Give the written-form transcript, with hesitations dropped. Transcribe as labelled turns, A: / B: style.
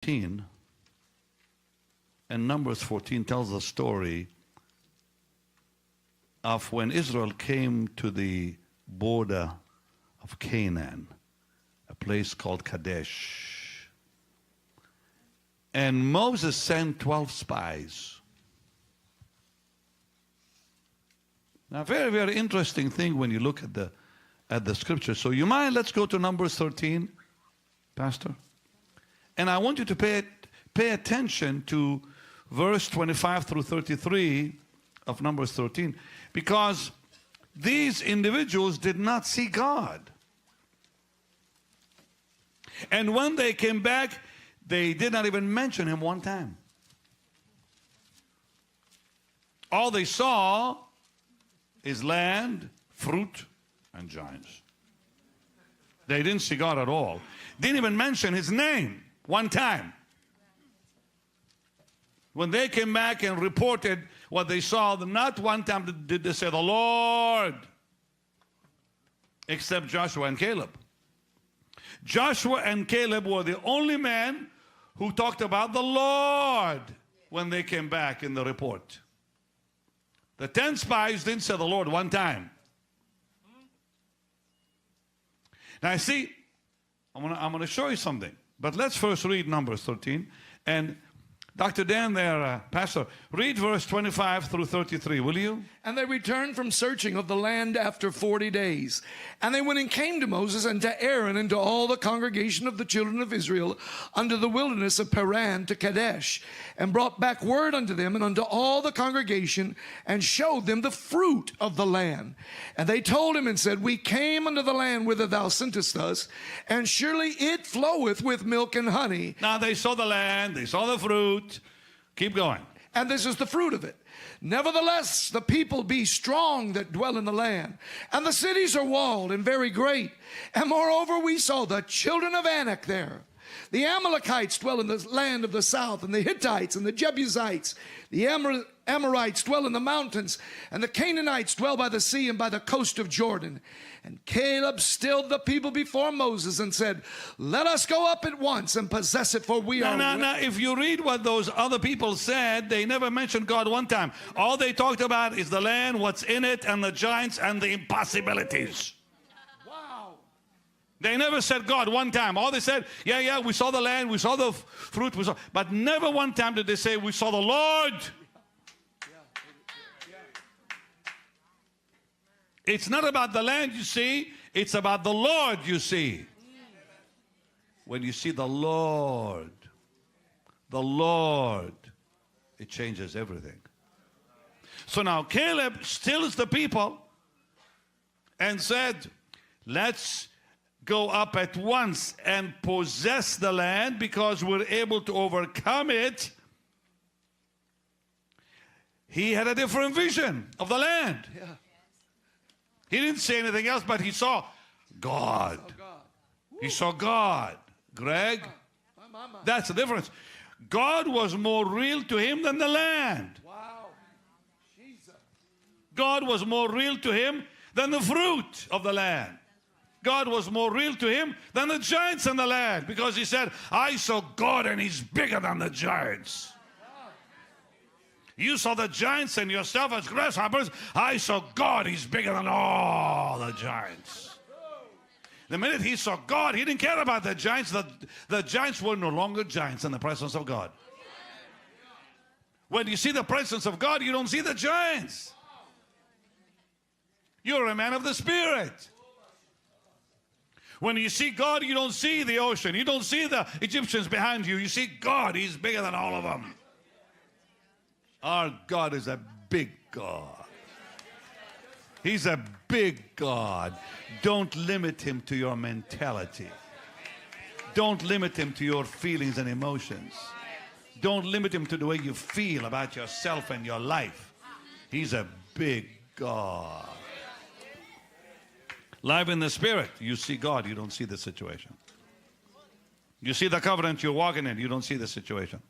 A: 14, and Numbers 14 tells the story of when Israel came to the border of Canaan, a place called Kadesh. And Moses sent 12 spies. Now, very, very interesting thing when you look at the scripture. So you mind, let's go to Numbers 13, Pastor. And I want you to pay attention to verse 25 through 33 of Numbers 13, because these individuals did not see God. And when they came back, they did not even mention him one time. All they saw is land, fruit, and giants. They didn't see God at all. Didn't even mention his name one time. When they came back and reported what they saw, not one time did they say the Lord, except Joshua and Caleb. Joshua and Caleb were the only men who talked about the Lord when they came back in the report. The 10 spies didn't say the Lord one time. Now, see, I'm going to show you something. But let's first read Numbers 13. And Dr. Dan there, Pastor, read verse 25 through 33, will you?
B: And they returned from searching of the land after 40 days. And they went and came to Moses and to Aaron and to all the congregation of the children of Israel unto the wilderness of Paran to Kadesh, and brought back word unto them and unto all the congregation, and showed them the fruit of the land. And they told him and said, we came unto the land whither thou sentest us, and surely it floweth with milk and honey.
A: Now they saw the land, they saw the fruit. Keep going.
B: And this is the fruit of it. Nevertheless, the people be strong that dwell in the land, and the cities are walled and very great. And moreover, we saw the children of Anak there. The Amalekites dwell in the land of the south, and the Hittites and the Jebusites. The Amorites dwell in the mountains, and the Canaanites dwell by the sea and by the coast of Jordan. And Caleb stilled the people before Moses and said, let us go up at once and possess it, for we are...
A: Now, if you read what those other people said, they never mentioned God one time. All they talked about is the land, what's in it, and the giants and the impossibilities.
B: Wow.
A: They never said God one time. All they said, yeah, we saw the land, we saw the fruit, but never one time did they say, we saw the Lord. It's not about the land you see, it's about the Lord you see. When you see the Lord, it changes everything. So now Caleb stills the people and said, let's go up at once and possess the land, because we're able to overcome it. He had a different vision of the land.
B: Yeah.
A: He didn't say anything else, but he saw God. He saw God. Greg, that's the difference. God was more real to him than the land.
B: Wow. Jesus.
A: God was more real to him than the fruit of the land. God was more real to him than the giants in the land, because he said, I saw God and he's bigger than the giants. You saw the giants and yourself as grasshoppers. I saw God, he's bigger than all the giants. The minute he saw God, he didn't care about the giants. The giants were no longer giants in the presence of God. When you see the presence of God, you don't see the giants. You're a man of the Spirit. When you see God, you don't see the ocean. You don't see the Egyptians behind you. You see God, he's bigger than all of them. Our God is a big God. He's a big God. Don't limit him to your mentality. Don't limit him to your feelings and emotions. Don't limit him to the way you feel about yourself and your life. He's a big God. Live in the Spirit, you see God, you don't see the situation. You see the covenant you're walking in, you don't see the situation.